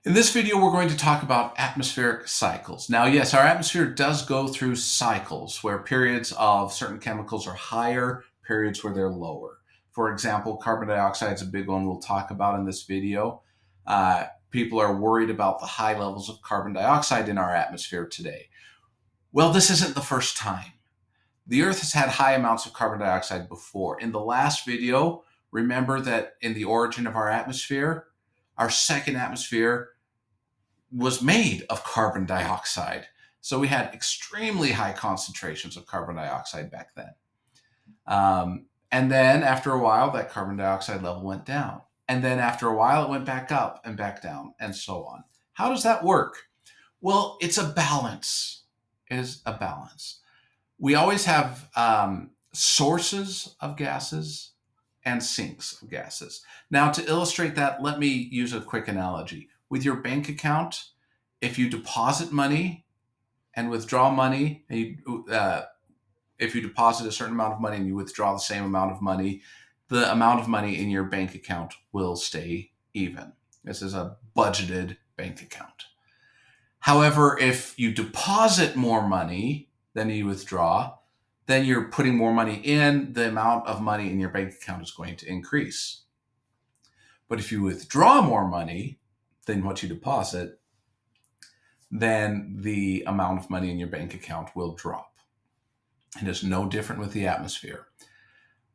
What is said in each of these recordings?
In this video, we're going to talk about atmospheric cycles. Now, yes, our atmosphere does go through cycles where periods of certain chemicals are higher, periods where they're lower. For example, carbon dioxide is a big one we'll talk about in this video. People are worried about the high levels of carbon dioxide in our atmosphere today. Well, this isn't the first time. The Earth has had high amounts of carbon dioxide before. In the last video, remember that in the origin of our atmosphere, our second atmosphere was made of carbon dioxide. So we had extremely high concentrations of carbon dioxide back then. And then after a while, that carbon dioxide level went down. And then after a while, it went back up and back down and so on. How does that work? Well, it's a balance. It is a balance. We always have sources of gases and sinks of gases. Now, to illustrate that, let me use a quick analogy. With your bank account, if you deposit money and withdraw money, if you deposit a certain amount of money and you withdraw the same amount of money, the amount of money in your bank account will stay even. This is a budgeted bank account. However, if you deposit more money than you withdraw, then you're putting more money in, the amount of money in your bank account is going to increase. But if you withdraw more money than what you deposit, then the amount of money in your bank account will drop. It is no different with the atmosphere.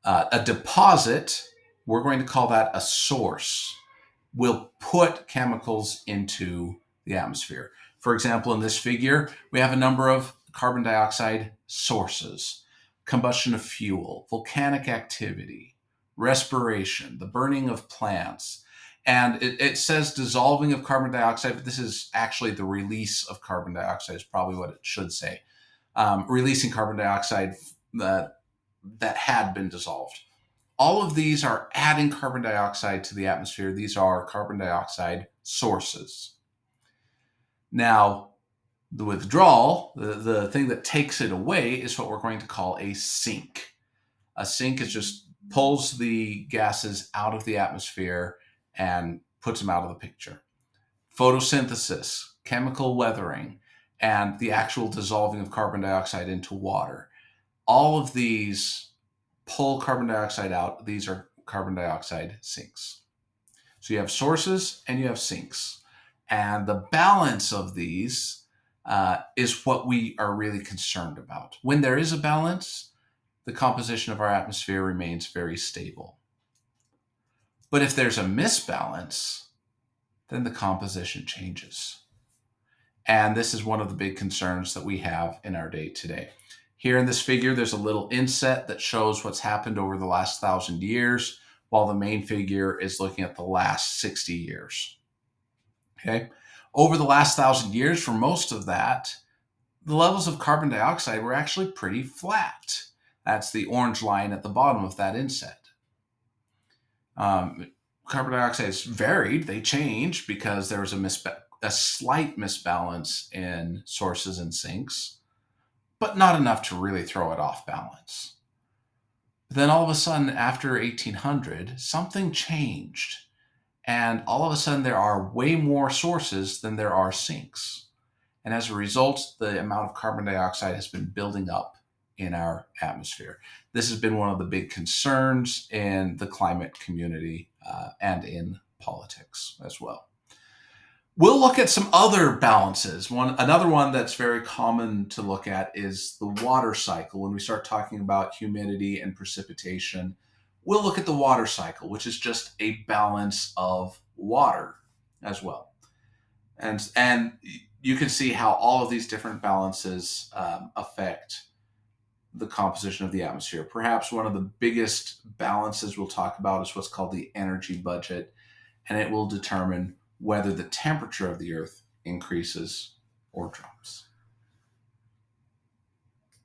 A deposit, we're going to call that a source, will put chemicals into the atmosphere. For example, in this figure, we have a number of carbon dioxide sources: combustion of fuel, volcanic activity, respiration, the burning of plants. And it says dissolving of carbon dioxide, but this is actually the release of carbon dioxide is probably what it should say. Releasing carbon dioxide that had been dissolved. All of these are adding carbon dioxide to the atmosphere. These are carbon dioxide sources. Now, the withdrawal, the thing that takes it away, is what we're going to call a sink. A sink is just pulls the gases out of the atmosphere and puts them out of the picture. Photosynthesis, chemical weathering, and the actual dissolving of carbon dioxide into water. All of these pull carbon dioxide out. These are carbon dioxide sinks. So you have sources and you have sinks. And the balance of these is what we are really concerned about. When there is a balance, the composition of our atmosphere remains very stable. But if there's a misbalance, then the composition changes. And this is one of the big concerns that we have in our day today. Here in this figure, there's a little inset that shows what's happened over the last 1,000 years, while the main figure is looking at the last 60 years. Okay? Over the last 1,000 years, for most of that, the levels of carbon dioxide were actually pretty flat. That's the orange line at the bottom of that inset. Carbon dioxide has varied. They changed because there was a slight misbalance in sources and sinks, but not enough to really throw it off balance. Then all of a sudden, after 1800, something changed. And all of a sudden, there are way more sources than there are sinks. And as a result, the amount of carbon dioxide has been building up in our atmosphere. This has been one of the big concerns in the climate community and in politics as well. We'll look at some other balances. Another one that's very common to look at is the water cycle. When we start talking about humidity and precipitation, we'll look at the water cycle, which is just a balance of water as well. And you can see how all of these different balances affect the composition of the atmosphere. Perhaps one of the biggest balances we'll talk about is what's called the energy budget, and it will determine whether the temperature of the Earth increases or drops.